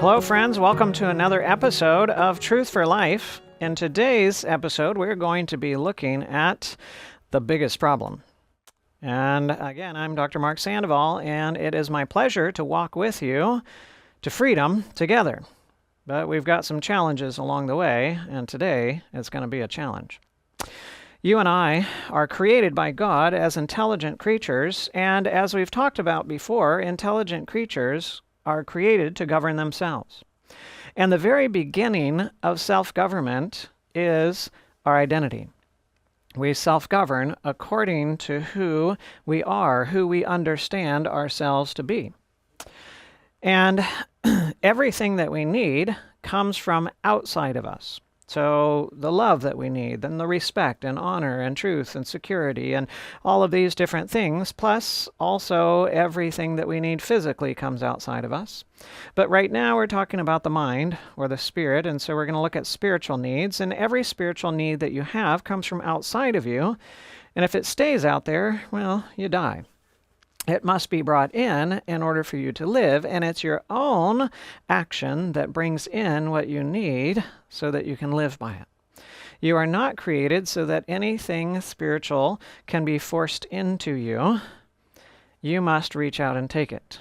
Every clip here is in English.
Hello, friends. Welcome to another episode of Truth for Life. In today's episode, we're going to be looking at the biggest problem. And again, I'm Dr. Mark Sandoval, and it is my pleasure to walk with you to freedom together. But we've got some challenges along the way, and today it's going to be a challenge. You and I are created by God as intelligent creatures, and as we've talked about before, intelligent creatures are created to govern themselves. And the very beginning of self-government is our identity. We self-govern according to who we are, who we understand ourselves to be. And everything that we need comes from outside of us. So the love that we need, then the respect and honor and truth and security and all of these different things, plus also everything that we need physically comes outside of us. But right now we're talking about the mind or the spirit, and so we're going to look at spiritual needs, and every spiritual need that you have comes from outside of you, and if it stays out there, well, you die. It must be brought in order for you to live, and it's your own action that brings in what you need so that you can live by it. You are not created so that anything spiritual can be forced into you. You must reach out and take it.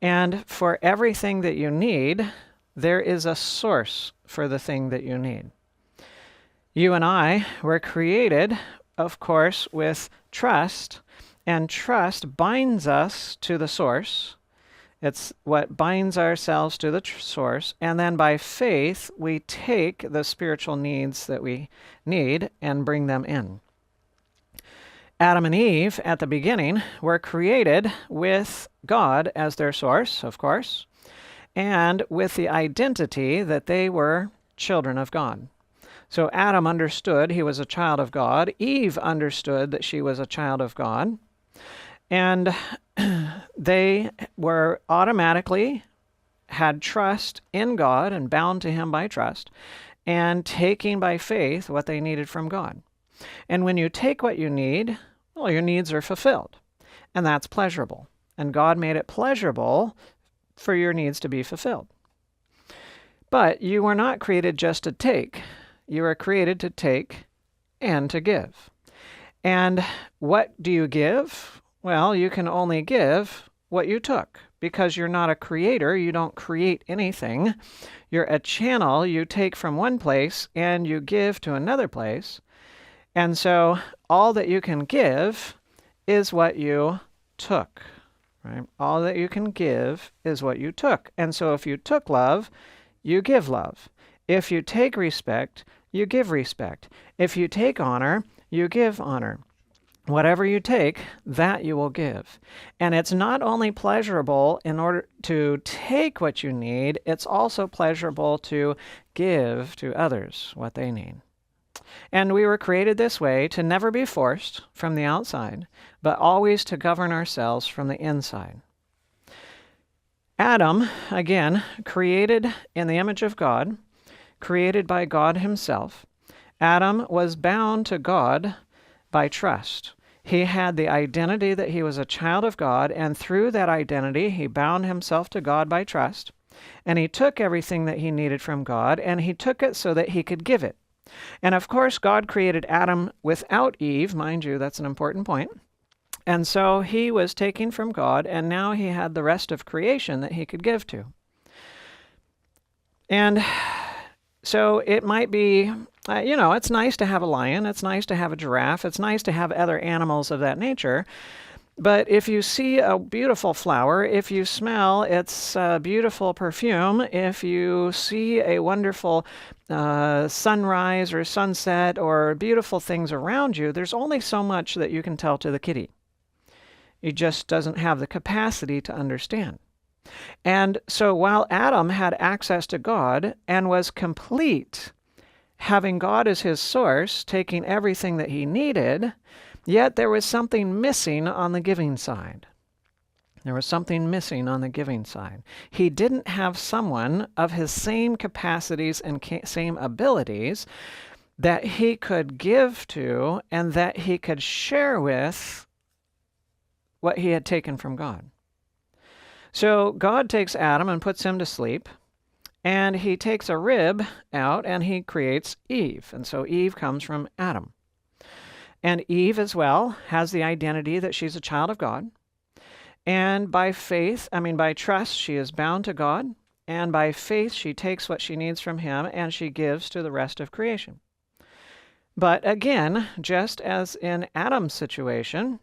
And for everything that you need, there is a source for the thing that you need. You and I were created, of course, with trust. And trust binds us to the source. It's what binds ourselves to the source. And then by faith, we take the spiritual needs that we need and bring them in. Adam and Eve, at the beginning, were created with God as their source, of course, and with the identity that they were children of God. So Adam understood he was a child of God. Eve understood that she was a child of God. And they were automatically had trust in God and bound to him by trust and taking by faith what they needed from God. And when you take what you need, well, your needs are fulfilled. And that's pleasurable. And God made it pleasurable for your needs to be fulfilled. But you were not created just to take. You were created to take and to give. And what do you give? Well, you can only give what you took because you're not a creator. You don't create anything. You're a channel. You take from one place and you give to another place. And so all that you can give is what you took, right? All that you can give is what you took. And so if you took love, you give love. If you take respect, you give respect. If you take honor, you give honor. Whatever you take, that you will give. And it's not only pleasurable in order to take what you need, it's also pleasurable to give to others what they need. And we were created this way to never be forced from the outside, but always to govern ourselves from the inside. Adam, again, created in the image of God, created by God himself. Adam was bound to God by trust. He had the identity that he was a child of God, and through that identity, he bound himself to God by trust, and he took everything that he needed from God, and he took it so that he could give it. And of course, God created Adam without Eve, mind you, that's an important point. And so he was taking from God, and now he had the rest of creation that he could give to. And so it might be, it's nice to have a lion, it's nice to have a giraffe, it's nice to have other animals of that nature. But if you see a beautiful flower, if you smell its beautiful perfume, if you see a wonderful sunrise or sunset or beautiful things around you, there's only so much that you can tell to the kitty. It just doesn't have the capacity to understand. And so while Adam had access to God and was complete, having God as his source, taking everything that he needed, yet there was something missing on the giving side. There was something missing on the giving side. He didn't have someone of his same capacities and same abilities that he could give to and that he could share with what he had taken from God. So God takes Adam and puts him to sleep, and he takes a rib out and he creates Eve. And so Eve comes from Adam. And Eve as well has the identity that she's a child of God. And by trust, she is bound to God. And by faith, she takes what she needs from him and she gives to the rest of creation. But again, just as in Adam's situation,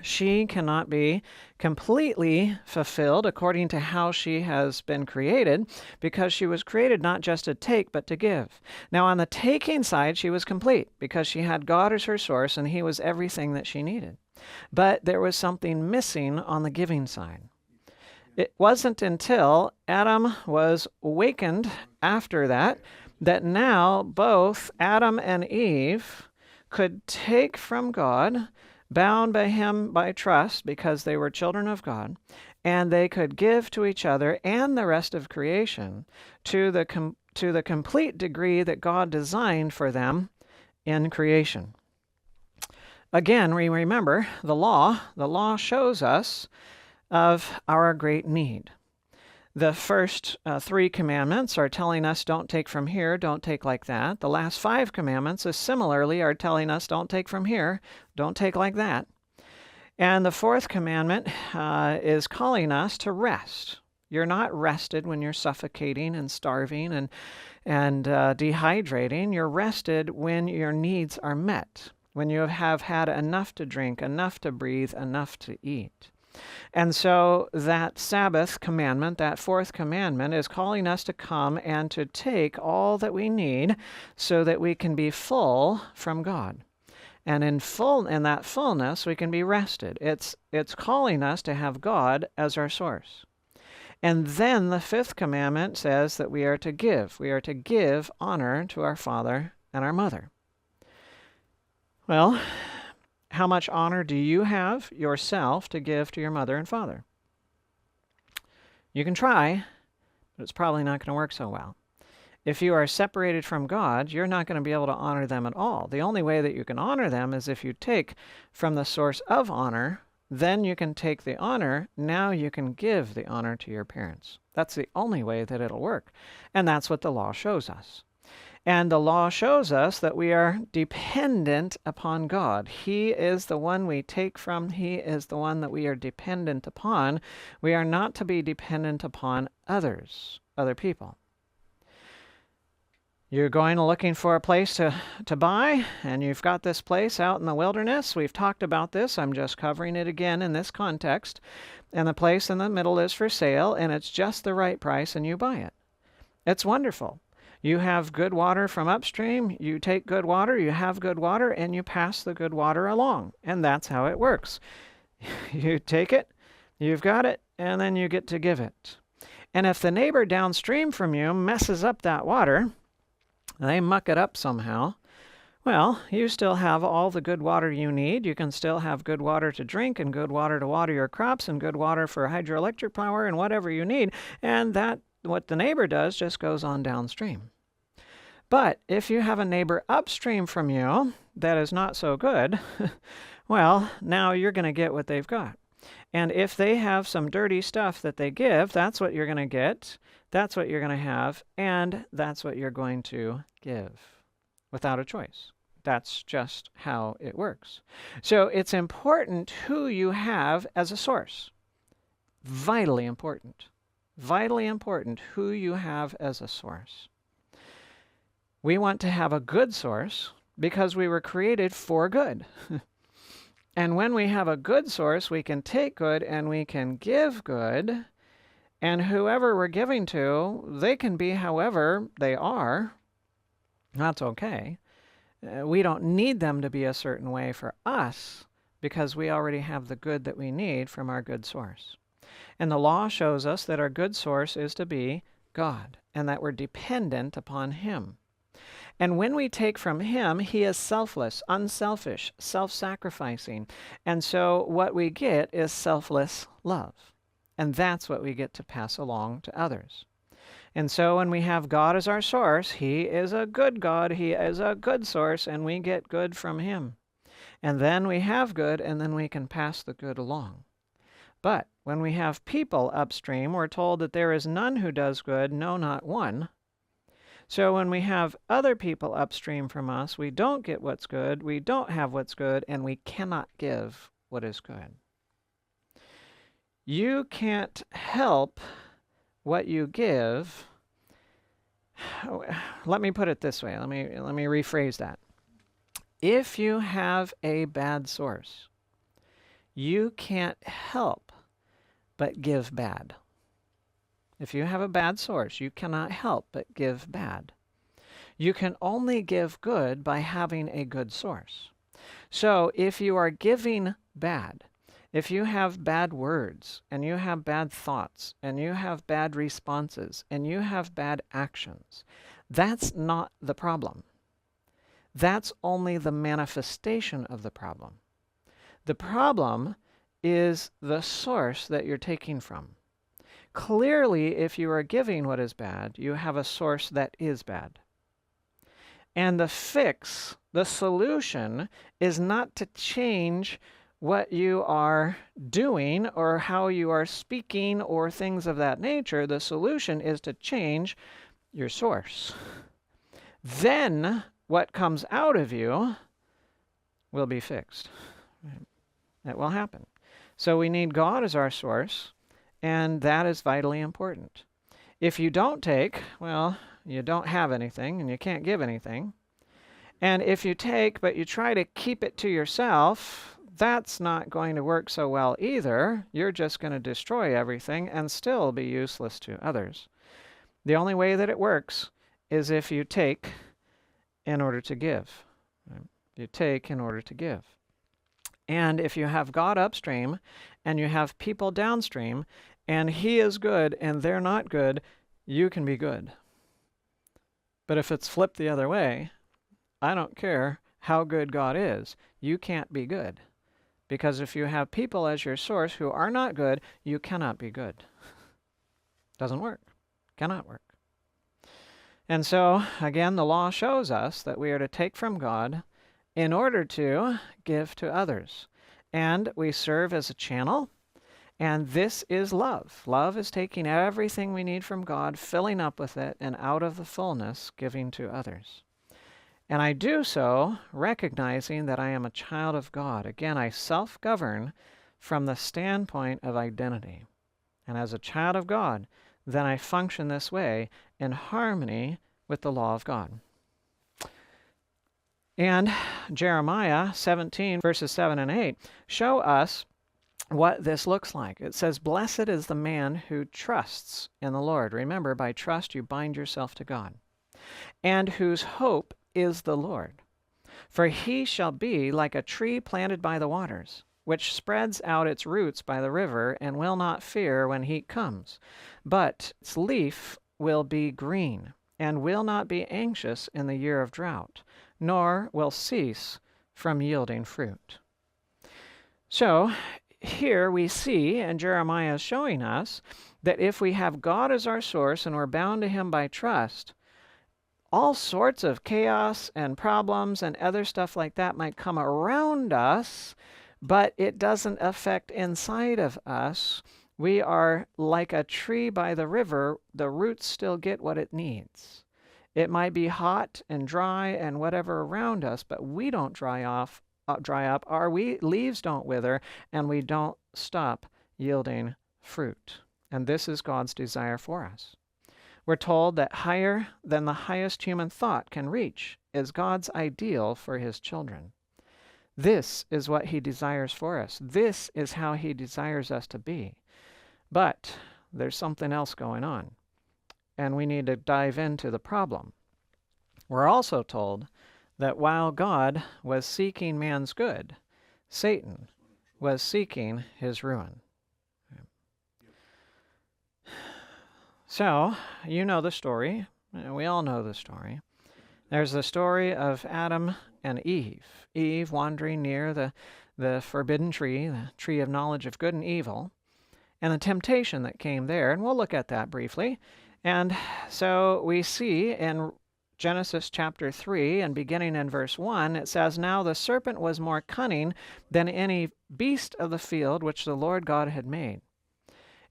she cannot be completely fulfilled according to how she has been created, because she was created not just to take, but to give. Now, on the taking side, she was complete because she had God as her source and he was everything that she needed. But there was something missing on the giving side. It wasn't until Adam was awakened after that now both Adam and Eve could take from God, bound by him by trust because they were children of God, and they could give to each other and the rest of creation to the complete degree that God designed for them in creation. Again, we remember the law shows us of our great need. The first 3 commandments are telling us don't take from here, don't take like that. The last 5 commandments similarly are telling us don't take from here, don't take like that. And the 4th commandment is calling us to rest. You're not rested when you're suffocating and starving and dehydrating. You're rested when your needs are met, when you have had enough to drink, enough to breathe, enough to eat. And so that Sabbath commandment, that 4th commandment, is calling us to come and to take all that we need so that we can be full from God. And in that fullness, we can be rested. It's calling us to have God as our source. And then the 5th commandment says that we are to give. We are to give honor to our father and our mother. Well, how much honor do you have yourself to give to your mother and father? You can try, but it's probably not going to work so well. If you are separated from God, you're not going to be able to honor them at all. The only way that you can honor them is if you take from the source of honor, then you can take the honor, now you can give the honor to your parents. That's the only way that it'll work. And that's what the law shows us. And the law shows us that we are dependent upon God. He is the one we take from. He is the one that we are dependent upon. We are not to be dependent upon other people. You're going looking for a place to buy, and you've got this place out in the wilderness. We've talked about this. I'm just covering it again in this context. And the place in the middle is for sale, and it's just the right price, and you buy it. It's wonderful. You have good water from Upstream, you take good water, you have good water, and you pass the good water along. And that's how it works. You take it, you've got it, and then you get to give it. And if the neighbor downstream from you messes up that water, they muck it up somehow, well, you still have all the good water you need. You can still have good water to drink and good water to water your crops and good water for hydroelectric power and whatever you need. And that what the neighbor does just goes on downstream. But if you have a neighbor upstream from you that is not so good, well, now you're going to get what they've got. And if they have some dirty stuff that they give, that's what you're going to get, that's what you're going to have, and that's what you're going to give without a choice. That's just how it works. So it's important who you have as a source. Vitally important. Vitally important who you have as a source. We want to have a good source because we were created for good. And when we have a good source, we can take good and we can give good. And whoever we're giving to, they can be however they are. That's okay. We don't need them to be a certain way for us because we already have the good that we need from our good source. And the law shows us that our good source is to be God, and that we're dependent upon Him. And when we take from Him, He is selfless, unselfish, self-sacrificing. And so what we get is selfless love. And that's what we get to pass along to others. And so when we have God as our source, He is a good God, He is a good source, and we get good from Him. And then we have good, and then we can pass the good along. But when we have people upstream, we're told that there is none who does good, no, not one. So when we have other people upstream from us, we don't get what's good, we don't have what's good, and we cannot give what is good. You can't help what you give. Let me put it this way. Let me rephrase that. If you have a bad source, you can't help but give bad. If you have a bad source, you cannot help but give bad. You can only give good by having a good source. So if you are giving bad, if you have bad words, and you have bad thoughts, and you have bad responses, and you have bad actions, that's not the problem. That's only the manifestation of the problem. The problem is the source that you're taking from. Clearly, if you are giving what is bad, you have a source that is bad. And the fix, the solution, is not to change what you are doing or how you are speaking or things of that nature. The solution is to change your source. Then what comes out of you will be fixed. It will happen. So we need God as our source, and that is vitally important. If you don't take, well, you don't have anything and you can't give anything. And if you take but you try to keep it to yourself, that's not going to work so well either. You're just going to destroy everything and still be useless to others. The only way that it works is if you take in order to give. You take in order to give. And if you have God upstream and you have people downstream and He is good and they're not good, you can be good. But if it's flipped the other way, I don't care how good God is, you can't be good. Because if you have people as your source who are not good, you cannot be good. Doesn't work. Cannot work. And so, again, the law shows us that we are to take from God in order to give to others. And we serve as a channel, and this is love. Love is taking everything we need from God, filling up with it, and out of the fullness, giving to others. And I do so recognizing that I am a child of God. Again, I self-govern from the standpoint of identity. And as a child of God, then I function this way in harmony with the law of God. And Jeremiah 17, verses 7 and 8, show us what this looks like. It says, "Blessed is the man who trusts in the Lord." Remember, by trust you bind yourself to God. "And whose hope is the Lord. For he shall be like a tree planted by the waters, which spreads out its roots by the river, and will not fear when heat comes. But its leaf will be green, and will not be anxious in the year of drought, nor will cease from yielding fruit." So here we see, and Jeremiah is showing us, that if we have God as our source and we're bound to Him by trust, all sorts of chaos and problems and other stuff like that might come around us, but it doesn't affect inside of us. We are like a tree by the river. The roots still get what it needs. It might be hot and dry and whatever around us, but we don't dry up, our leaves don't wither, and we don't stop yielding fruit. And this is God's desire for us. We're told that higher than the highest human thought can reach is God's ideal for His children. This is what He desires for us. This is how He desires us to be. But there's something else going on, and we need to dive into the problem. We're also told that while God was seeking man's good, Satan was seeking his ruin. So, you know the story. We all know the story. There's the story of Adam and Eve. Eve wandering near the forbidden tree, the tree of knowledge of good and evil, and the temptation that came there. And we'll look at that briefly. And so we see in Genesis chapter 3 and beginning in verse 1, it says, "Now the serpent was more cunning than any beast of the field which the Lord God had made.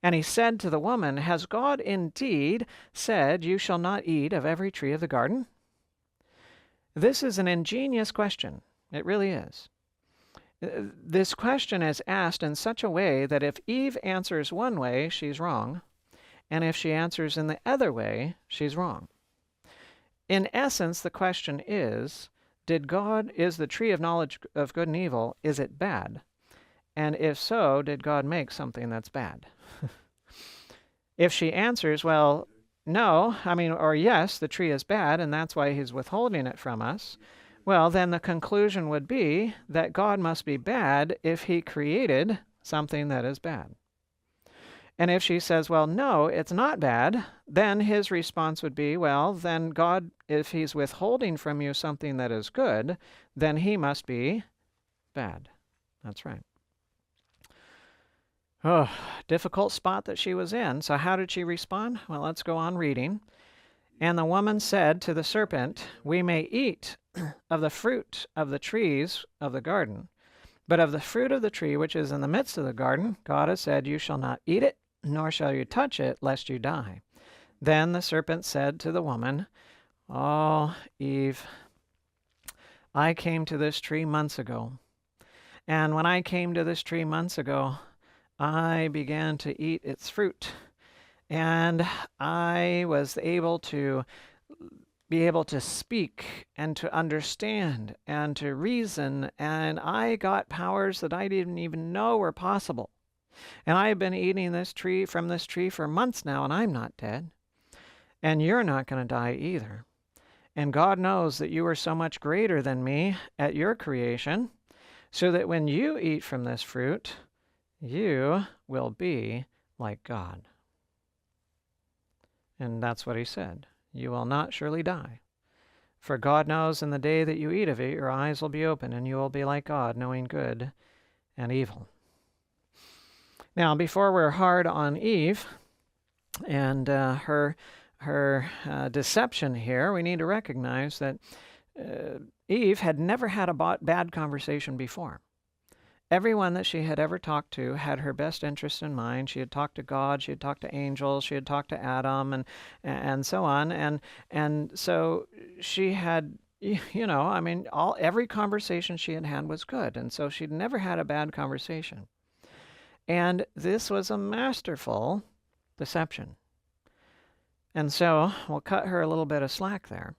And he said to the woman, Has God indeed said, You shall not eat of every tree of the garden?" This is an ingenious question. It really is. This question is asked in such a way that if Eve answers one way, she's wrong, and if she answers in the other way, she's wrong. In essence, the question is the tree of knowledge of good and evil, is it bad? And if so, did God make something that's bad? If she answers, well, no, or yes, the tree is bad, and that's why he's withholding it from us, well, then the conclusion would be that God must be bad if he created something that is bad. And if she says, well, no, it's not bad, then his response would be, well, then God, if he's withholding from you something that is good, then he must be bad. That's right. Oh, difficult spot that she was in. So how did she respond? Well, let's go on reading. "And the woman said to the serpent, We may eat of the fruit of the trees of the garden, but of the fruit of the tree which is in the midst of the garden, God has said, You shall not eat it, nor shall you touch it, lest you die. Then the serpent said to the woman, Oh, Eve, I came to this tree months ago. And when I came to this tree months ago, I began to eat its fruit. And I was able to speak and to understand and to reason. And I got powers that I didn't even know were possible. And I have been eating from this tree for months now, and I'm not dead. And you're not going to die either. And God knows that you are so much greater than me at your creation, so that when you eat from this fruit, you will be like God." And that's what he said. You will not surely die. For God knows in the day that you eat of it, your eyes will be open, and you will be like God, knowing good and evil. Now, before we're hard on Eve and her deception here, we need to recognize that Eve had never had a bad conversation before. Everyone that she had ever talked to had her best interest in mind. She had talked to God, she had talked to angels, she had talked to Adam, and so on. And so she had, every conversation she had had was good. And so she'd never had a bad conversation. And this was a masterful deception. And so we'll cut her a little bit of slack there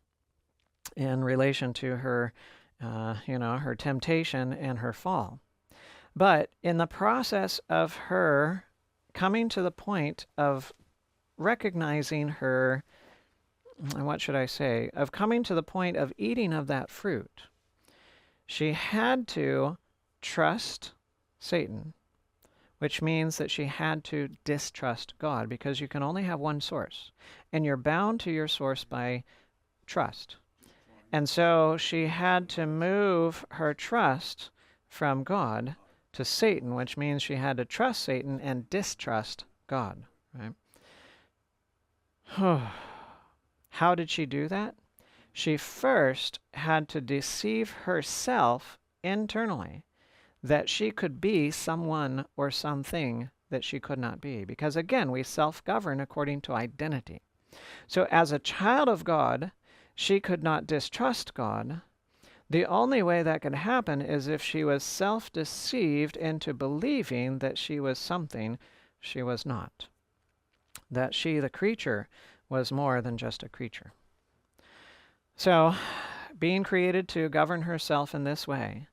in relation to her, her temptation and her fall. But in the process of her coming to the point of recognizing her, of coming to the point of eating of that fruit, she had to trust Satan, which means that she had to distrust God, because you can only have one source, and you're bound to your source by trust. And so she had to move her trust from God to Satan, which means she had to trust Satan and distrust God. Right? How did she do that? She first had to deceive herself internally that she could be someone or something that she could not be. Because again, we self-govern according to identity. So as a child of God, she could not distrust God. The only way that could happen is if she was self-deceived into believing that she was something she was not. That she, the creature, was more than just a creature. So, being created to govern herself in this way,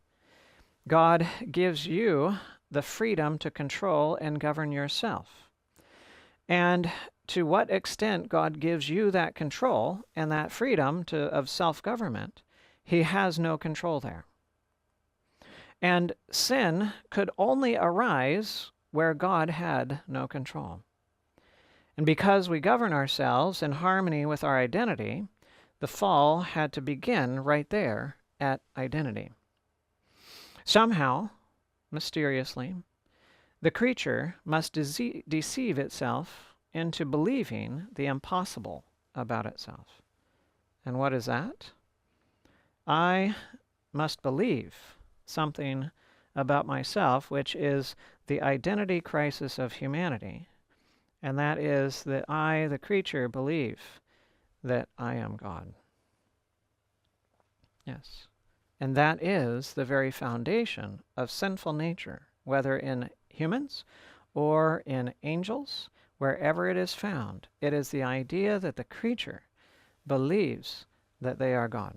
God gives you the freedom to control and govern yourself. And to what extent God gives you that control and that freedom of self-government, he has no control there. And sin could only arise where God had no control. And because we govern ourselves in harmony with our identity, the fall had to begin right there at identity. Somehow, mysteriously, the creature must deceive itself into believing the impossible about itself. And what is that? I must believe something about myself, which is the identity crisis of humanity. And that is that I, the creature, believe that I am God. Yes. And that is the very foundation of sinful nature, whether in humans or in angels, wherever it is found. It is the idea that the creature believes that they are God.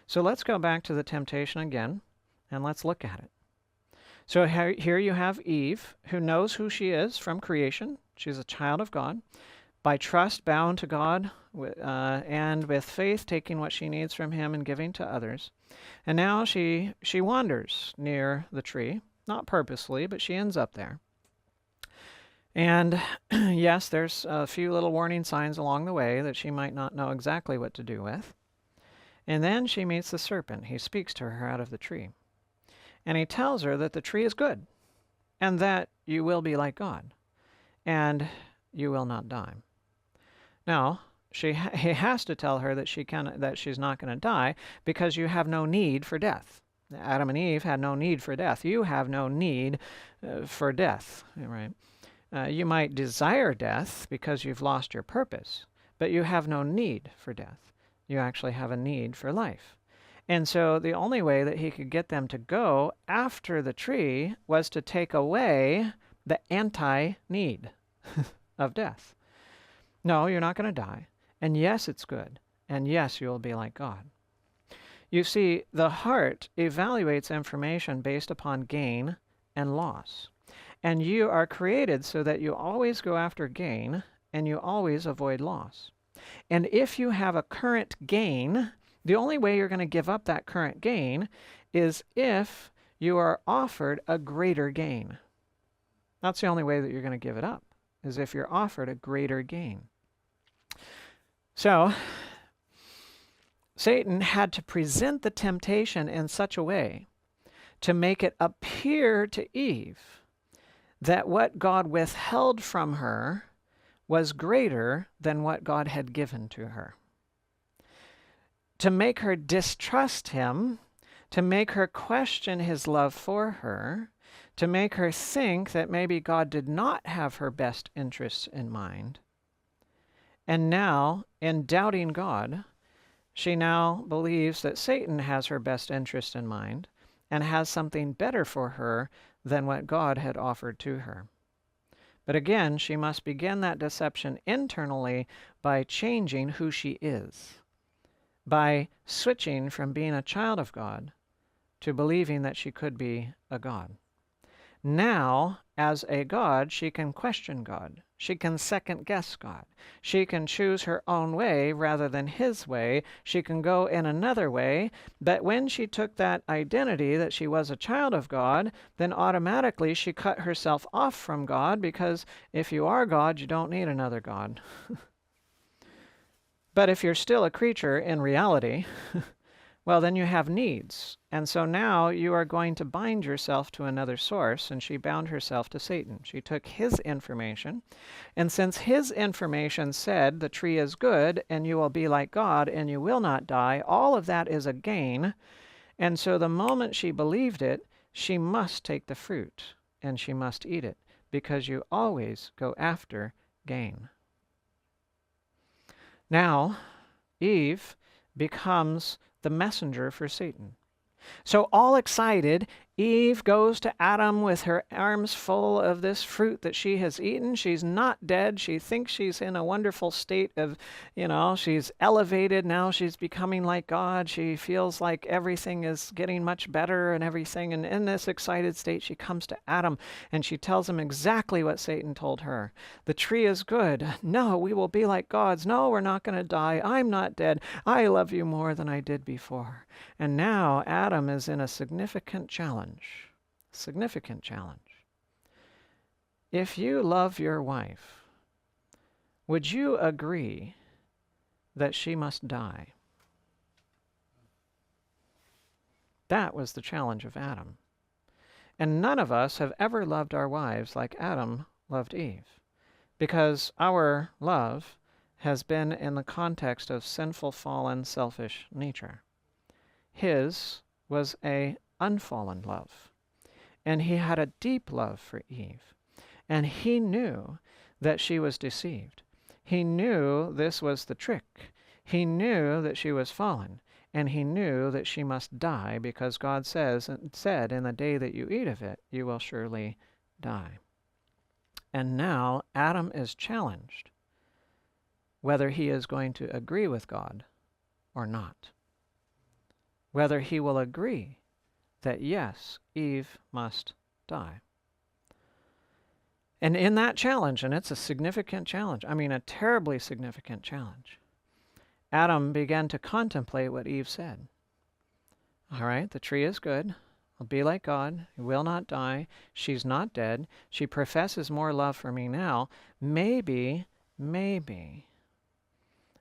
So let's go back to the temptation again, and let's look at it. So here you have Eve, who knows who she is from creation. She's a child of God. By trust, bound to God, and with faith, taking what she needs from him and giving to others. And now she wanders near the tree, not purposely, but she ends up there. And yes, there's a few little warning signs along the way that she might not know exactly what to do with. And then she meets the serpent. He speaks to her out of the tree. And he tells her that the tree is good, and that you will be like God, and you will not die. Now, he has to tell her that she's not going to die because you have no need for death. Adam and Eve had no need for death. You have no need for death, right? You might desire death because you've lost your purpose, but you have no need for death. You actually have a need for life. And so the only way that he could get them to go after the tree was to take away the anti-need of death. No, you're not going to die. And yes, it's good. And yes, you will be like God. You see, the heart evaluates information based upon gain and loss. And you are created so that you always go after gain and you always avoid loss. And if you have a current gain, the only way you're going to give up that current gain is if you are offered a greater gain. That's the only way that you're going to give it up, is if you're offered a greater gain. So, Satan had to present the temptation in such a way to make it appear to Eve that what God withheld from her was greater than what God had given to her. To make her distrust him, to make her question his love for her, to make her think that maybe God did not have her best interests in mind. And now, in doubting God, she now believes that Satan has her best interest in mind and has something better for her than what God had offered to her. But again, she must begin that deception internally by changing who she is, by switching from being a child of God to believing that she could be a God. Now, as a God, she can question God. She can second-guess God. She can choose her own way rather than his way. She can go in another way. But when she took that identity that she was a child of God, then automatically she cut herself off from God, because if you are God, you don't need another God. But if you're still a creature in reality, well, then you have needs. And so now you are going to bind yourself to another source, and she bound herself to Satan. She took his information, and since his information said the tree is good, and you will be like God, and you will not die, all of that is a gain. And so the moment she believed it, she must take the fruit, and she must eat it, because you always go after gain. Now, Eve becomes the messenger for Satan. So all excited, Eve goes to Adam with her arms full of this fruit that she has eaten. She's not dead. She thinks she's in a wonderful state of, she's elevated. Now she's becoming like God. She feels like everything is getting much better and everything. And in this excited state, she comes to Adam and she tells him exactly what Satan told her. The tree is good. No, we will be like gods. No, we're not going to die. I'm not dead. I love you more than I did before. And now Adam is in a significant challenge. Significant challenge. If you love your wife would you agree that she must die? That was the challenge of Adam. And none of us have ever loved our wives like Adam loved Eve, because our love has been in the context of sinful, fallen, selfish nature. His was a unfallen love, and he had a deep love for Eve, and he knew that she was deceived. He knew this was the trick. He knew that she was fallen, and he knew that she must die, because God said, in the day that you eat of it, you will surely die. And now Adam is challenged whether he is going to agree with God or not. Whether he will agree that, yes, Eve must die. And in that challenge, and it's a significant challenge, I mean a terribly significant challenge, Adam began to contemplate what Eve said. All right, the tree is good. I'll be like God. He will not die. She's not dead. She professes more love for me now. Maybe.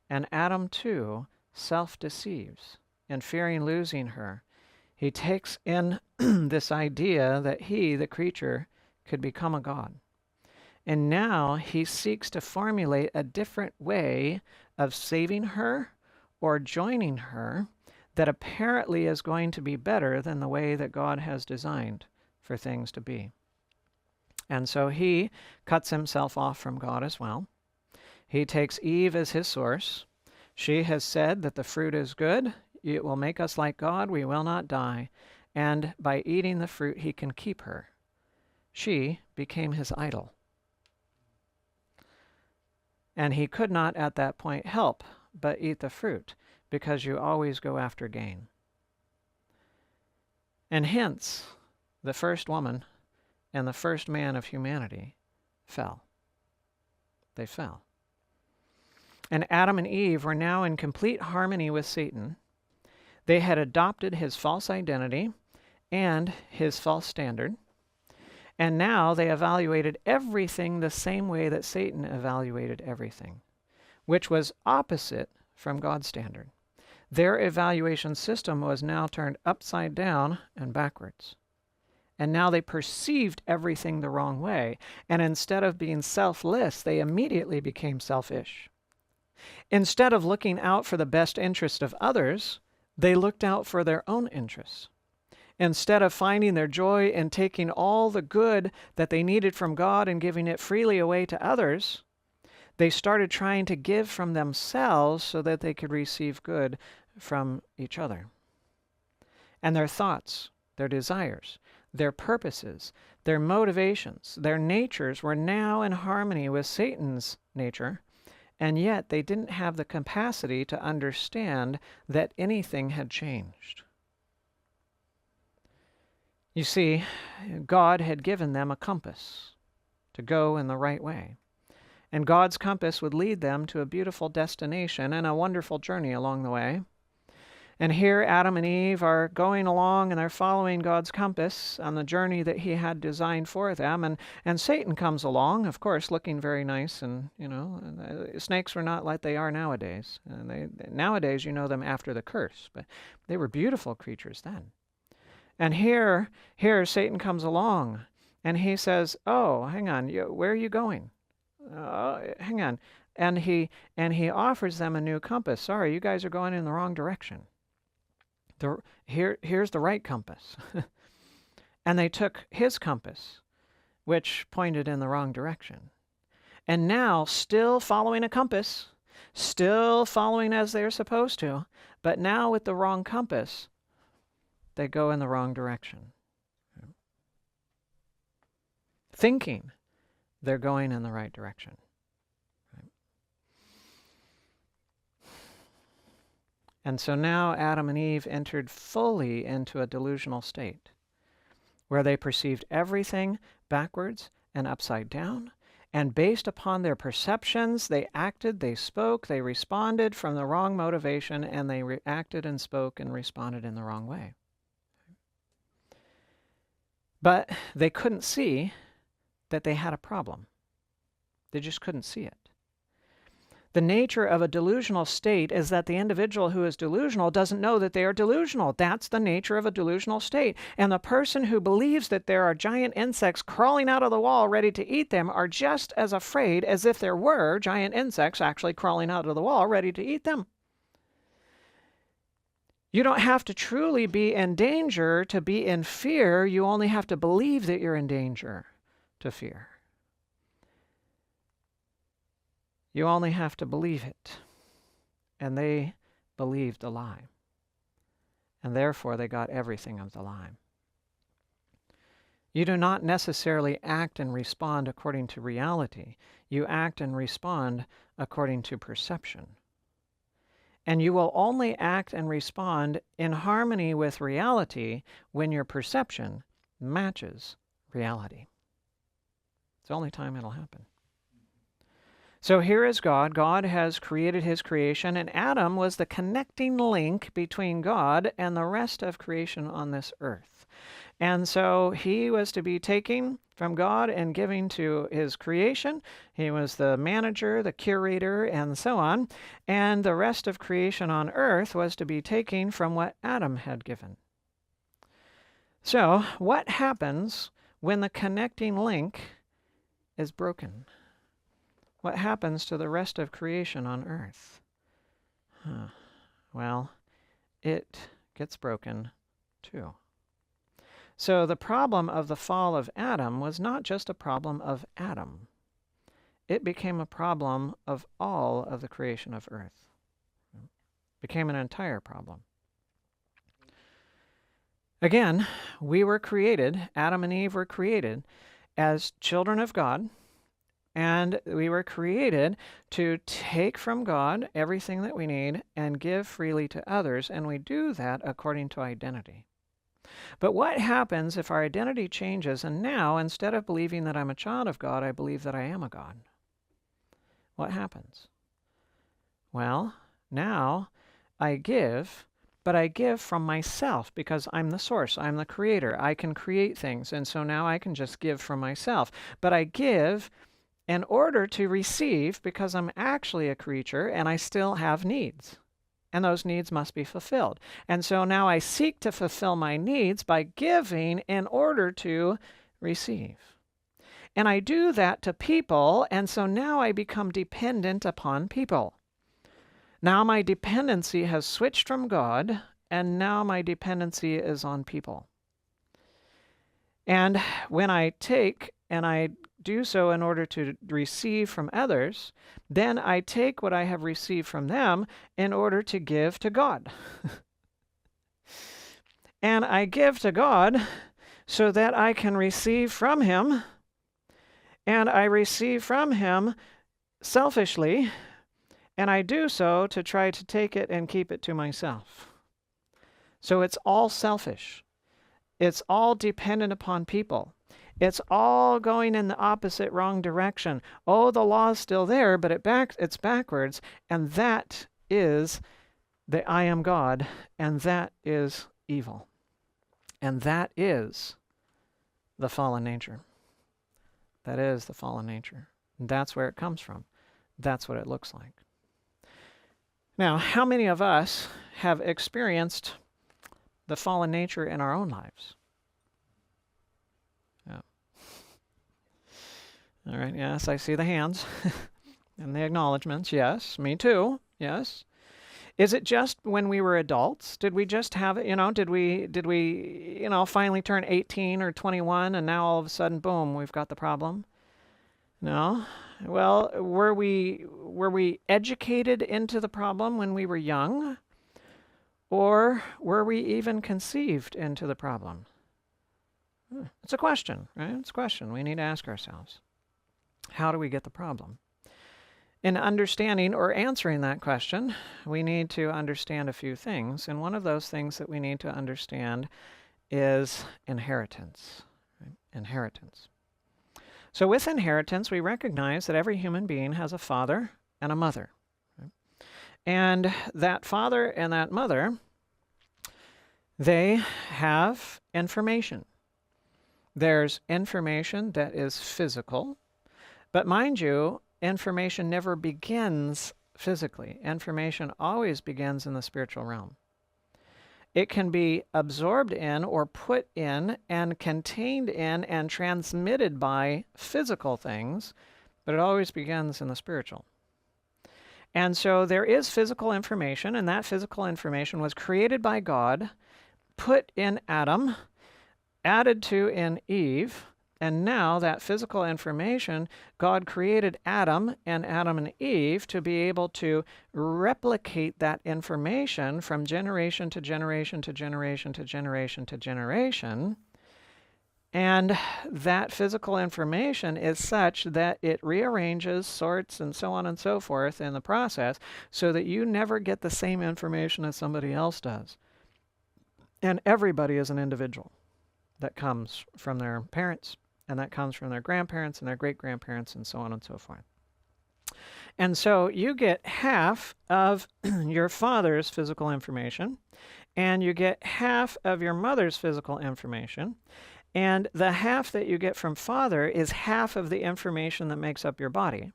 And Adam, too, self-deceives. And fearing losing her, he takes in this idea that he, the creature, could become a god. And now he seeks to formulate a different way of saving her or joining her that apparently is going to be better than the way that God has designed for things to be. And so he cuts himself off from God as well. He takes Eve as his source. She has said that the fruit is good. It will make us like God. We will not die. And by eating the fruit, he can keep her. She became his idol. And he could not at that point help but eat the fruit, because you always go after gain. And hence, the first woman and the first man of humanity fell. They fell. And Adam and Eve were now in complete harmony with Satan. They had adopted his false identity and his false standard. And now they evaluated everything the same way that Satan evaluated everything, which was opposite from God's standard. Their evaluation system was now turned upside down and backwards. And now they perceived everything the wrong way. And instead of being selfless, they immediately became selfish. Instead of looking out for the best interest of others, they looked out for their own interests. Instead of finding their joy in taking all the good that they needed from God and giving it freely away to others, they started trying to give from themselves so that they could receive good from each other. And their thoughts, their desires, their purposes, their motivations, their natures were now in harmony with Satan's nature, and yet they didn't have the capacity to understand that anything had changed. You see, God had given them a compass to go in the right way. And God's compass would lead them to a beautiful destination and a wonderful journey along the way. And here Adam and Eve are going along and they're following God's compass on the journey that he had designed for them. And Satan comes along, of course, looking very nice. And, snakes were not like they are nowadays. Nowadays, you know them after the curse. But they were beautiful creatures then. And here Satan comes along and he says, oh, hang on, where are you going? Hang on. And he offers them a new compass. Sorry, you guys are going in the wrong direction. Here's the right compass. And they took his compass, which pointed in the wrong direction. And now, still following a compass, still following as they're supposed to, but now with the wrong compass, they go in the wrong direction. Thinking they're going in the right direction. And so now Adam and Eve entered fully into a delusional state where they perceived everything backwards and upside down, and based upon their perceptions, they acted, they spoke, they responded from the wrong motivation, and they reacted and spoke and responded in the wrong way. But they couldn't see that they had a problem. They just couldn't see it. The nature of a delusional state is that the individual who is delusional doesn't know that they are delusional. That's the nature of a delusional state. And the person who believes that there are giant insects crawling out of the wall ready to eat them are just as afraid as if there were giant insects actually crawling out of the wall ready to eat them. You don't have to truly be in danger to be in fear. You only have to believe that you're in danger to fear. You only have to believe it. And they believed the lie. And therefore they got everything of the lie. You do not necessarily act and respond according to reality. You act and respond according to perception. And you will only act and respond in harmony with reality when your perception matches reality. It's the only time it'll happen. So here is God. God has created his creation, and Adam was the connecting link between God and the rest of creation on this earth. And so he was to be taking from God and giving to his creation. He was the manager, the curator, and so on. And the rest of creation on earth was to be taking from what Adam had given. So what happens when the connecting link is broken? What happens to the rest of creation on earth? Well, it gets broken too. So the problem of the fall of Adam was not just a problem of Adam. It became a problem of all of the creation of earth. It became an entire problem. Again, we were created, Adam and Eve were created as children of God. And we were created to take from God everything that we need and give freely to others, and we do that according to identity. But what happens if our identity changes, and now, instead of believing that I'm a child of God, I believe that I am a God? What happens? Well, now I give, but I give from myself because I'm the source, I'm the creator, I can create things, and so now I can just give from myself. But I give in order to receive because I'm actually a creature and I still have needs. And those needs must be fulfilled. And so now I seek to fulfill my needs by giving in order to receive. And I do that to people, and so now I become dependent upon people. Now my dependency has switched from God, and now my dependency is on people. And when I take and I do so in order to receive from others, then I take what I have received from them in order to give to God. And I give to God so that I can receive from him, and I receive from him selfishly, and I do so to try to take it and keep it to myself. So it's all selfish. It's all dependent upon people. It's all going in the opposite, wrong direction. Oh, the law's still there, but it's backwards. And that is the I am God, and that is evil. And that is the fallen nature. That is the fallen nature. And that's where it comes from. That's what it looks like. Now, how many of us have experienced the fallen nature in our own lives? All right, yes, I see the hands and the acknowledgments. Yes, me too. Yes. Is it just when we were adults? Did we just have it, did we finally turn 18 or 21 and now all of a sudden, boom, we've got the problem? No. Well, were we educated into the problem when we were young? Or were we even conceived into the problem? It's a question, right? It's a question we need to ask ourselves. How do we get the problem? In understanding or answering that question, we need to understand a few things. And one of those things that we need to understand is inheritance. Right? Inheritance. So with inheritance, we recognize that every human being has a father and a mother. Right? And that father and that mother, they have information. There's information that is physical. But mind you, information never begins physically. Information always begins in the spiritual realm. It can be absorbed in or put in and contained in and transmitted by physical things, but it always begins in the spiritual. And so there is physical information, and that physical information was created by God, put in Adam, added to in Eve, and now that physical information, God created Adam and Eve to be able to replicate that information from generation to generation to generation to generation to generation. And that physical information is such that it rearranges, sorts, and so on and so forth in the process so that you never get the same information as somebody else does. And everybody is an individual that comes from their parents, and that comes from their grandparents and their great-grandparents and so on and so forth. And so you get half of your father's physical information, and you get half of your mother's physical information, and the half that you get from father is half of the information that makes up your body.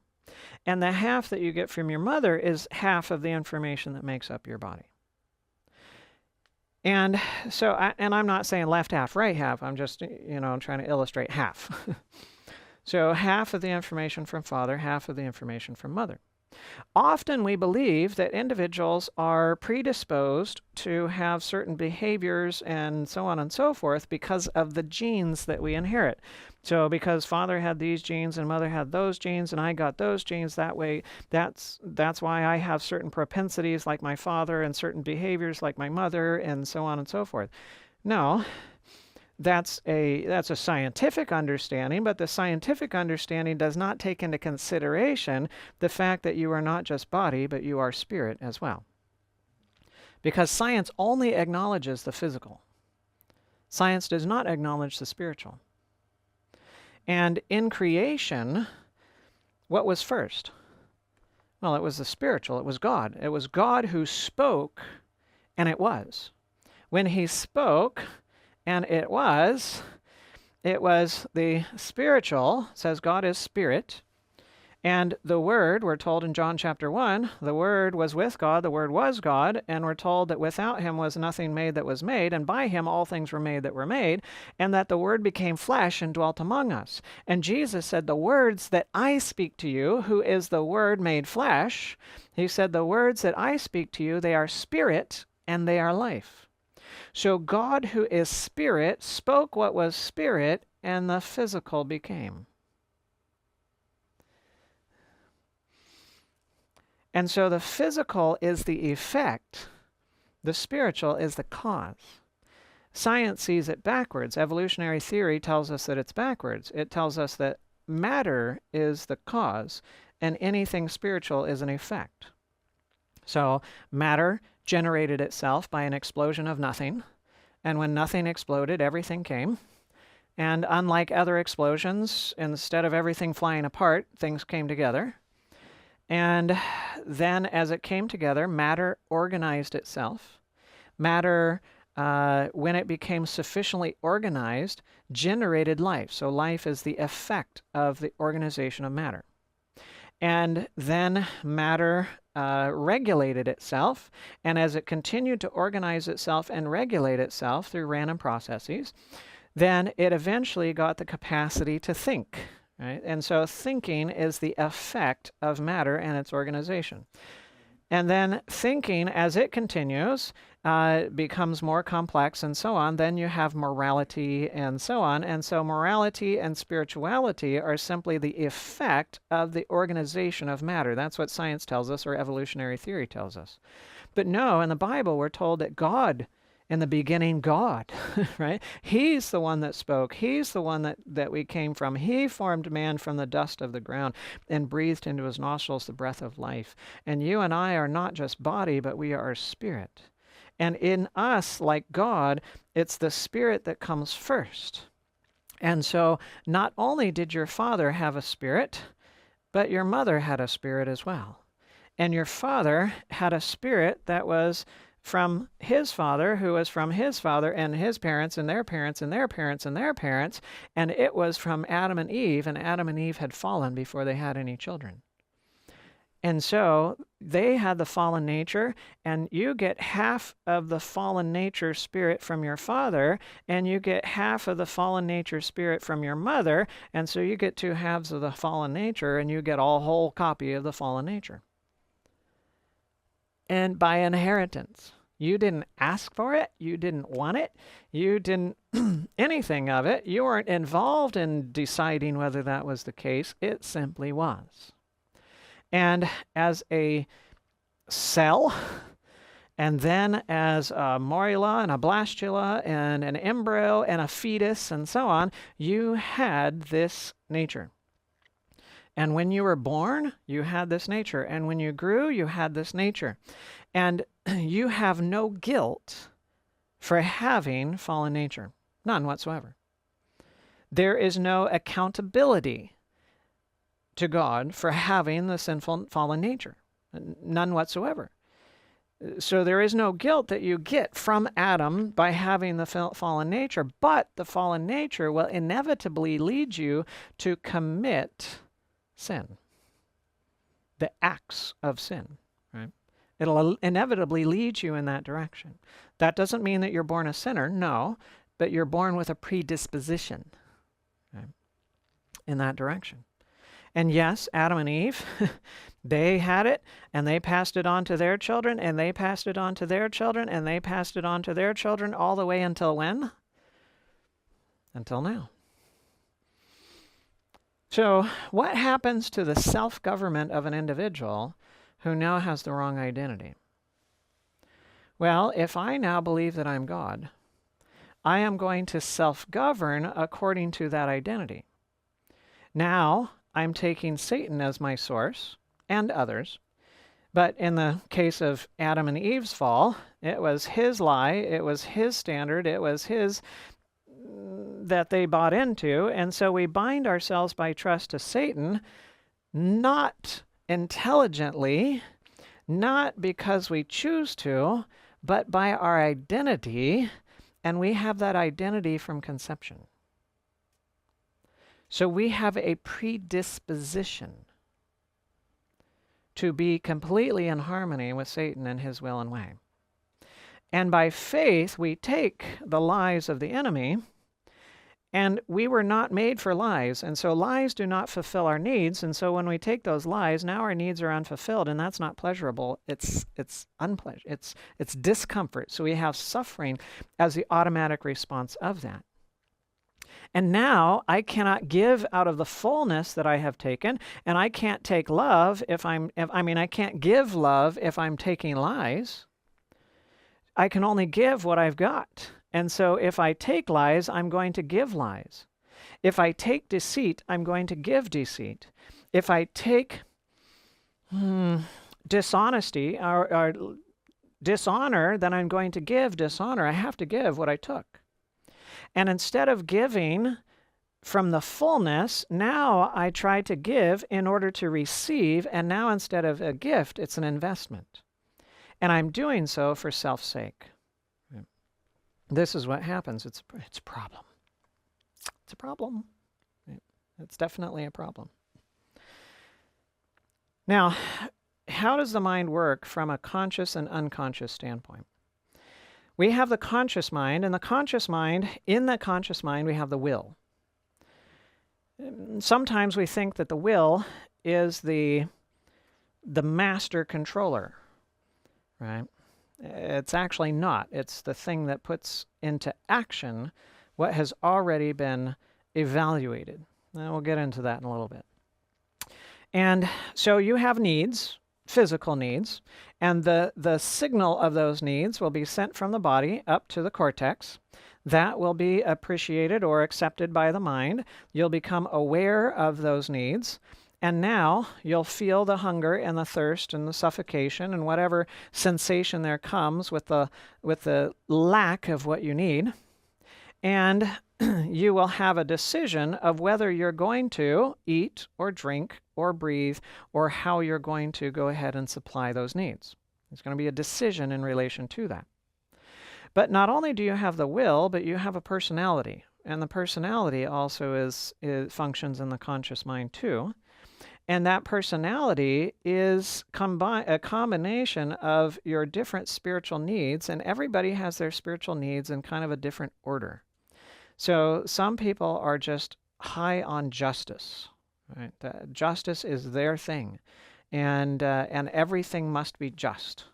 And the half that you get from your mother is half of the information that makes up your body. And so, I'm not saying left half, right half. I'm just, trying to illustrate half. So half of the information from father, half of the information from mother. Often we believe that individuals are predisposed to have certain behaviors and so on and so forth because of the genes that we inherit. So because father had these genes and mother had those genes and I got those genes that way, that's why I have certain propensities like my father and certain behaviors like my mother and so on and so forth. No. That's a scientific understanding, but the scientific understanding does not take into consideration the fact that you are not just body, but you are spirit as well. Because science only acknowledges the physical. Science does not acknowledge the spiritual. And in creation, what was first? Well, it was the spiritual. It was God. It was God who spoke, and it was. When he spoke, and it was the spiritual, says God is spirit, and the Word, we're told in John chapter 1, the Word was with God, the Word was God, and we're told that without him was nothing made that was made, and by him all things were made that were made, and that the Word became flesh and dwelt among us. And Jesus said, the words that I speak to you, who is the Word made flesh, he said, the words that I speak to you, they are spirit and they are life. So God, who is spirit, spoke what was spirit, and the physical became. And so the physical is the effect, the spiritual is the cause. Science sees it backwards. Evolutionary theory tells us that it's backwards. It tells us that matter is the cause, and anything spiritual is an effect. So matter generated itself by an explosion of nothing, and when nothing exploded, everything came. And unlike other explosions, instead of everything flying apart, things came together. And then as it came together, matter organized itself. Matter, when it became sufficiently organized, generated life. So life is the effect of the organization of matter. And then matter regulated itself, and as it continued to organize itself and regulate itself through random processes, then it eventually got the capacity to think, right? And so thinking is the effect of matter and its organization. And then thinking, as it continues, becomes more complex and so on. Then you have morality and so on. And so morality and spirituality are simply the effect of the organization of matter. That's what science tells us, or evolutionary theory tells us. But no, in the Bible, we're told that God, in the beginning, God, right? He's the one that spoke. He's the one that we came from. He formed man from the dust of the ground and breathed into his nostrils the breath of life. And you and I are not just body, but we are spirit. And in us, like God, it's the spirit that comes first. And so not only did your father have a spirit, but your mother had a spirit as well. And your father had a spirit that was from his father, who was from his father and his parents and their parents and their parents and their parents, and it was from Adam and Eve had fallen before they had any children. And so they had the fallen nature, and you get half of the fallen nature spirit from your father, and you get half of the fallen nature spirit from your mother, and so you get two halves of the fallen nature, and you get a whole copy of the fallen nature. And by inheritance. You didn't ask for it. You didn't want it. You didn't anything of it. You weren't involved in deciding whether that was the case. It simply was. And as a cell, and then as a morula and a blastula and an embryo and a fetus and so on, you had this nature. And when you were born, you had this nature. And when you grew, you had this nature. And you have no guilt for having fallen nature. None whatsoever. There is no accountability to God for having the sinful fallen nature. None whatsoever. So there is no guilt that you get from Adam by having the fallen nature, but the fallen nature will inevitably lead you to commit sin. The acts of sin, right? It'll inevitably lead you in that direction. That doesn't mean that you're born a sinner, no, but you're born with a predisposition, right, in that direction. And yes, Adam and Eve, they had it, and they passed it on to their children, and they passed it on to their children, and they passed it on to their children all the way until when? Until now. So what happens to the self-government of an individual who now has the wrong identity? Well, if I now believe that I'm God, I am going to self-govern according to that identity. Now, I'm taking Satan as my source, and others. But in the case of Adam and Eve's fall, it was his lie, it was his standard, it was his that they bought into, and so we bind ourselves by trust to Satan, not intelligently, not because we choose to, but by our identity, and we have that identity from conception. So we have a predisposition to be completely in harmony with Satan and his will and way. And by faith, we take the lies of the enemy, and we were not made for lies. And so lies do not fulfill our needs. And so when we take those lies, now our needs are unfulfilled, and that's not pleasurable. It's unpleasant. It's discomfort. So we have suffering as the automatic response of that. And now I cannot give out of the fullness that I have taken, and I can't take love I can't give love if I'm taking lies. I can only give what I've got. And so if I take lies, I'm going to give lies. If I take deceit, I'm going to give deceit. If I take dishonesty or dishonor, then I'm going to give dishonor. I have to give what I took. And instead of giving from the fullness, now I try to give in order to receive, and now instead of a gift, it's an investment. And I'm doing so for self's sake. This is what happens. It's a problem. It's a problem. It's definitely a problem. Now, how does the mind work from a conscious and unconscious standpoint? We have the conscious mind, and in the conscious mind, we have the will. Sometimes we think that the will is the master controller, right? It's actually not. It's the thing that puts into action what has already been evaluated. And we'll get into that in a little bit. And so you have needs, physical needs, and the signal of those needs will be sent from the body up to the cortex. That will be appreciated or accepted by the mind. You'll become aware of those needs, and now you'll feel the hunger and the thirst and the suffocation and whatever sensation there comes with the lack of what you need. And you will have a decision of whether you're going to eat or drink or breathe or how you're going to go ahead and supply those needs. There's going to be a decision in relation to that. But not only do you have the will, but you have a personality. And the personality also functions in the conscious mind too. And that personality is a combination of your different spiritual needs, and everybody has their spiritual needs in kind of a different order. So some people are just high on justice, right? Justice is their thing, and everything must be just.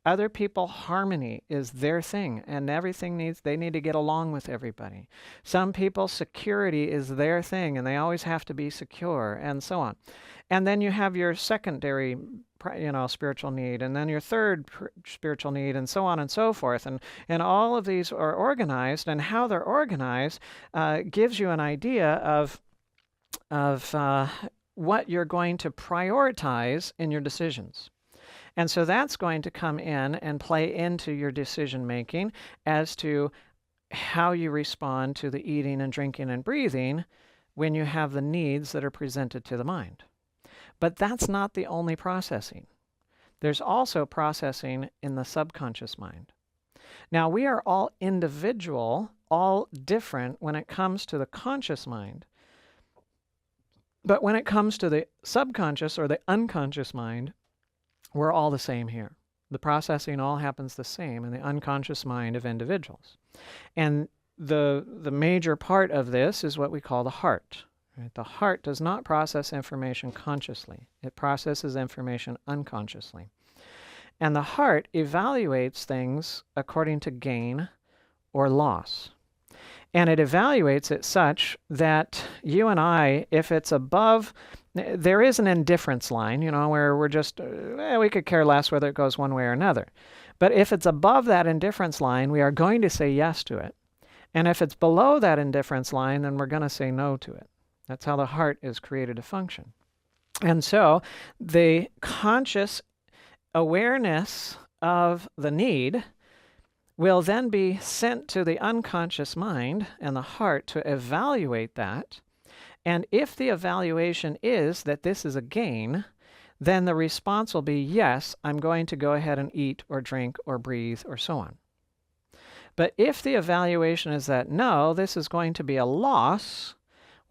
Other people, harmony is their thing, and they need to get along with everybody. Some people, security is their thing, and they always have to be secure, and so on. And then you have your secondary, spiritual need, and then your third spiritual need, and so on and so forth. And all of these are organized, and how they're organized gives you an idea of what you're going to prioritize in your decisions. And so that's going to come in and play into your decision making as to how you respond to the eating and drinking and breathing when you have the needs that are presented to the mind. But that's not the only processing. There's also processing in the subconscious mind. Now, we are all individual, all different when it comes to the conscious mind. But when it comes to the subconscious or the unconscious mind, we're all the same here. The processing all happens the same in the unconscious mind of individuals. And the major part of this is what we call the heart. Right? The heart does not process information consciously. It processes information unconsciously. And the heart evaluates things according to gain or loss. And it evaluates it such that you and I, if it's above, there is an indifference line, where we're just, we could care less whether it goes one way or another. But if it's above that indifference line, we are going to say yes to it. And if it's below that indifference line, then we're going to say no to it. That's how the heart is created to function. And so the conscious awareness of the need will then be sent to the unconscious mind and the heart to evaluate that. And if the evaluation is that this is a gain, then the response will be, yes, I'm going to go ahead and eat or drink or breathe or so on. But if the evaluation is that, no, this is going to be a loss,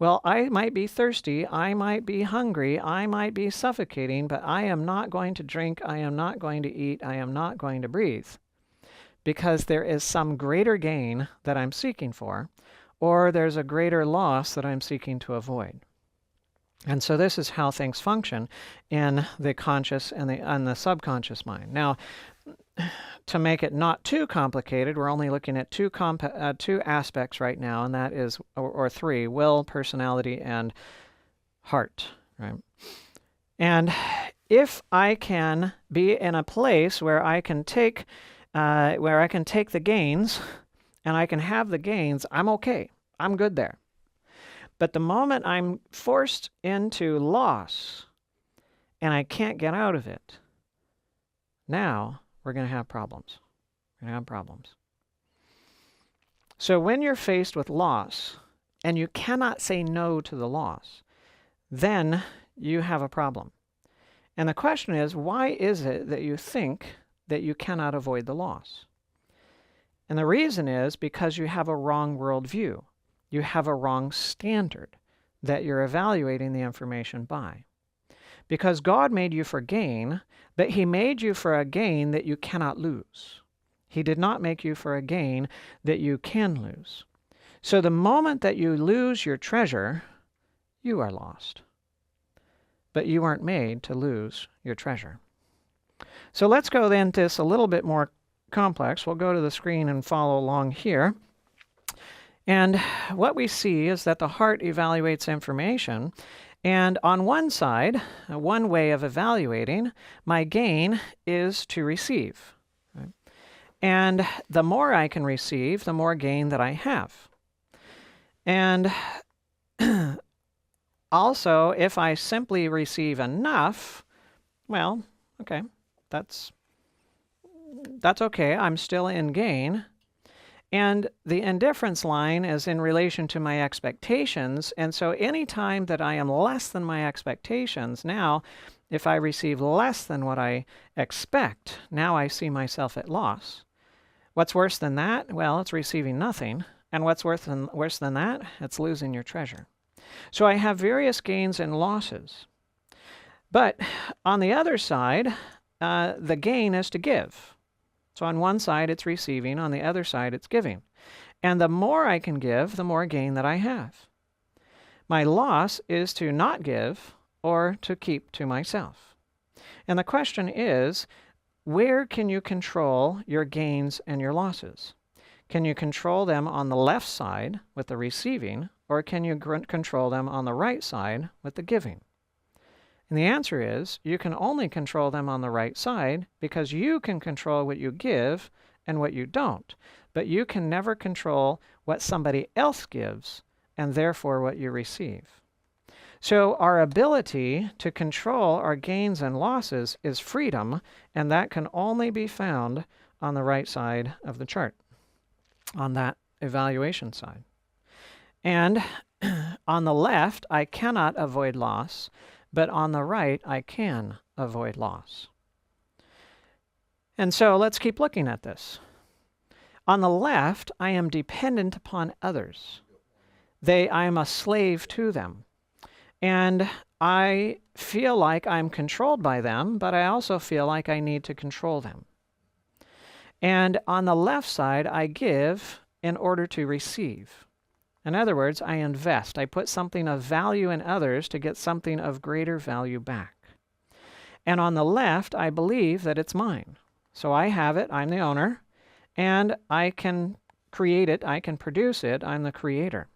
well, I might be thirsty, I might be hungry, I might be suffocating, but I am not going to drink, I am not going to eat, I am not going to breathe. Because there is some greater gain that I'm seeking for, or there's a greater loss that I'm seeking to avoid. And so this is how things function in the conscious and the subconscious mind. Now, to make it not too complicated, we're only looking at two aspects right now, and that is, or three: will, personality, and heart. Right? And if I can be in a place where I can take the gains, and I can have the gains, I'm okay. I'm good there. But the moment I'm forced into loss, and I can't get out of it, now we're going to have problems. We're going to have problems. So when you're faced with loss, and you cannot say no to the loss, then you have a problem. And the question is, why is it that you think that you cannot avoid the loss? And the reason is because you have a wrong worldview. You have a wrong standard that you're evaluating the information by. Because God made you for gain, but He made you for a gain that you cannot lose. He did not make you for a gain that you can lose. So the moment that you lose your treasure, you are lost. But you weren't made to lose your treasure. So let's go then to this a little bit more complex. We'll go to the screen and follow along here. And what we see is that the heart evaluates information. And on one side, one way of evaluating, my gain is to receive. Right? And the more I can receive, the more gain that I have. And also, if I simply receive enough, well, okay, that's okay. I'm still in gain. And the indifference line is in relation to my expectations. And so any time that I am less than my expectations, now, if I receive less than what I expect, now I see myself at loss. What's worse than that? Well, it's receiving nothing. And what's worse than that? It's losing your treasure. So I have various gains and losses. But on the other side, the gain is to give. So on one side it's receiving, on the other side it's giving. And the more I can give, the more gain that I have. My loss is to not give or to keep to myself. And the question is, where can you control your gains and your losses? Can you control them on the left side with the receiving, or can you control them on the right side with the giving? And the answer is, you can only control them on the right side because you can control what you give and what you don't. But you can never control what somebody else gives and therefore what you receive. So our ability to control our gains and losses is freedom, and that can only be found on the right side of the chart, on that evaluation side. And on the left, I cannot avoid loss, but on the right, I can avoid loss. And so let's keep looking at this. On the left, I am dependent upon others. I am a slave to them. And I feel like I'm controlled by them, but I also feel like I need to control them. And on the left side, I give in order to receive. In other words, I invest. I put something of value in others to get something of greater value back. And on the left, I believe that it's mine. So I have it, I'm the owner, and I can create it, I can produce it, I'm the creator.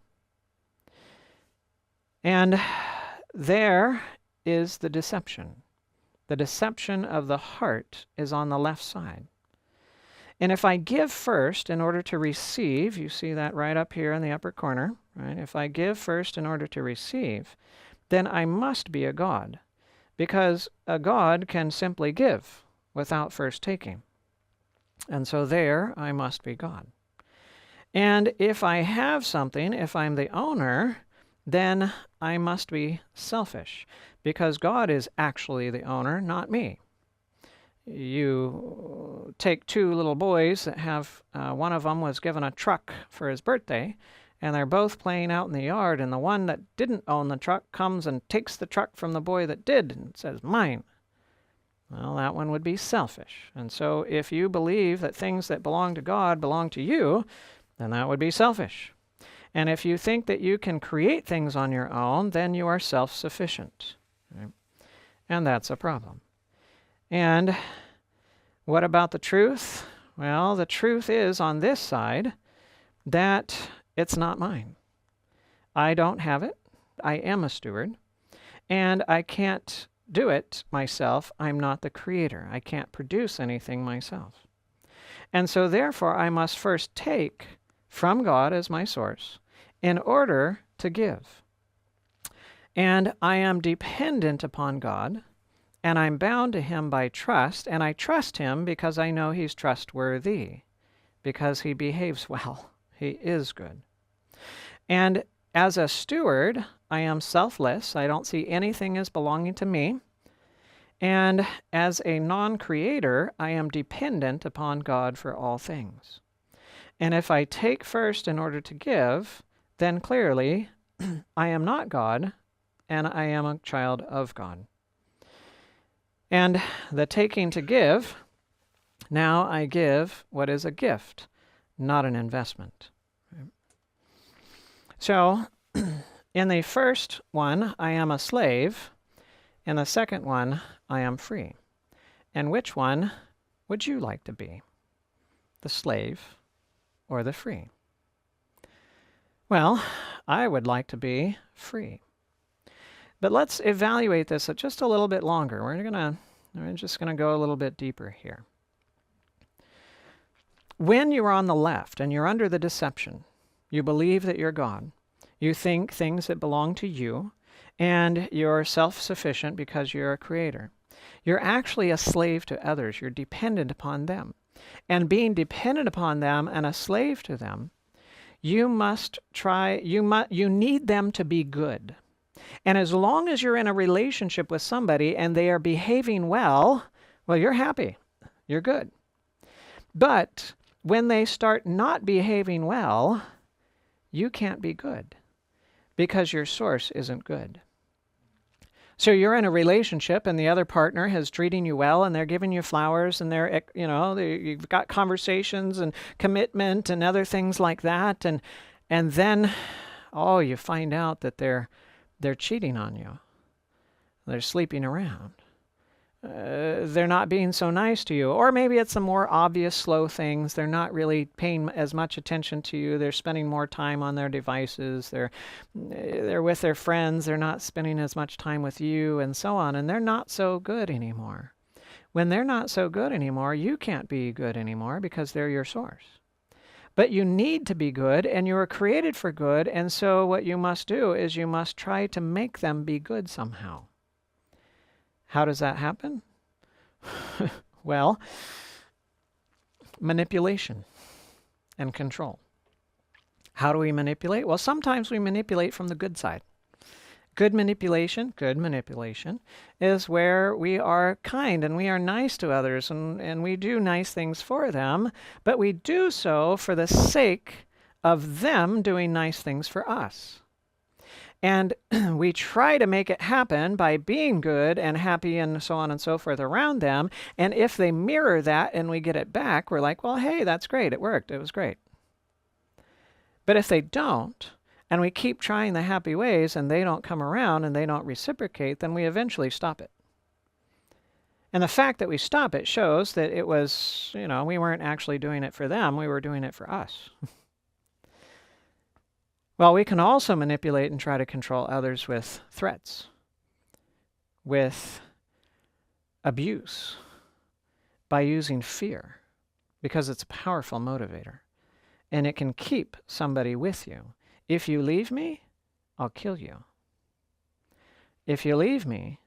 And there is the deception. The deception of the heart is on the left side. And if I give first in order to receive, you see that right up here in the upper corner, right? If I give first in order to receive, then I must be a god, because a god can simply give without first taking. And so there I must be God. And if I have something, if I'm the owner, then I must be selfish, because God is actually the owner, not me. You take two little boys that have, one of them was given a truck for his birthday, and they're both playing out in the yard, and the one that didn't own the truck comes and takes the truck from the boy that did and says, "Mine." Well, that one would be selfish. And so if you believe that things that belong to God belong to you, then that would be selfish. And if you think that you can create things on your own, then you are self-sufficient. Right? And that's a problem. And what about the truth? Well, the truth is on this side that it's not mine. I don't have it. I am a steward. And I can't do it myself. I'm not the creator. I can't produce anything myself. And so therefore I must first take from God as my source in order to give. And I am dependent upon God, and I'm bound to him by trust, and I trust him because I know he's trustworthy, because he behaves well. He is good. And as a steward, I am selfless. I don't see anything as belonging to me. And as a non-creator, I am dependent upon God for all things. And if I take first in order to give, then clearly I am not God, and I am a child of God. And the taking to give, now I give what is a gift, not an investment. So in the first one, I am a slave. In the second one, I am free. And which one would you like to be? The slave or the free? Well, I would like to be free. But let's evaluate this just a little bit longer. We're just going to go a little bit deeper here. When you're on the left and you're under the deception, you believe that you're God, you think things that belong to you, and you're self-sufficient because you're a creator. You're actually a slave to others. You're dependent upon them. And being dependent upon them and a slave to them, you need them to be good. And as long as you're in a relationship with somebody and they are behaving well, you're happy. You're good. But when they start not behaving well, you can't be good because your source isn't good. So you're in a relationship and the other partner is treating you well and they're giving you flowers and you've got conversations and commitment and other things like that. And then, you find out that they're cheating on you. They're sleeping around. They're not being so nice to you. Or maybe it's some more obvious slow things. They're not really paying as much attention to you. They're spending more time on their devices. They're with their friends. They're not spending as much time with you and so on. And they're not so good anymore. When they're not so good anymore, you can't be good anymore because they're your source. But you need to be good, and you were created for good. And so what you must do is you must try to make them be good somehow. How does that happen? Well, manipulation and control. How do we manipulate? Well, sometimes we manipulate from the good side. Good manipulation is where we are kind and we are nice to others and we do nice things for them, but we do so for the sake of them doing nice things for us. And we try to make it happen by being good and happy and so on and so forth around them. And if they mirror that and we get it back, we're like, well, hey, that's great. It worked. It was great. But if they don't, and we keep trying the happy ways and they don't come around and they don't reciprocate, then we eventually stop it. And the fact that we stop it shows that it was, we weren't actually doing it for them. We were doing it for us. Well, we can also manipulate and try to control others with threats, with abuse, by using fear, because it's a powerful motivator. And it can keep somebody with you. If you leave me, I'll kill you. If you leave me,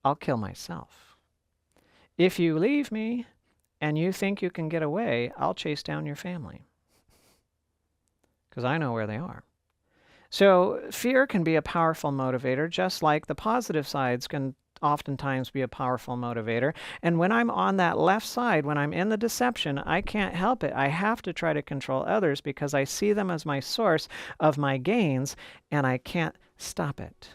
I'll kill myself. If you leave me and you think you can get away, I'll chase down your family. Because I know where they are. So fear can be a powerful motivator, just like the positive sides can oftentimes be a powerful motivator. And when I'm on that left side, when I'm in the deception, I can't help it. I have to try to control others because I see them as my source of my gains, and I can't stop it.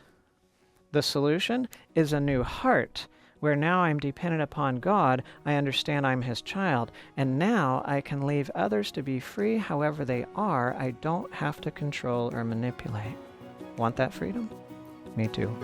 The solution is a new heart, where now I'm dependent upon God. I understand I'm His child, and now I can leave others to be free however they are. I don't have to control or manipulate. Want that freedom? Me too.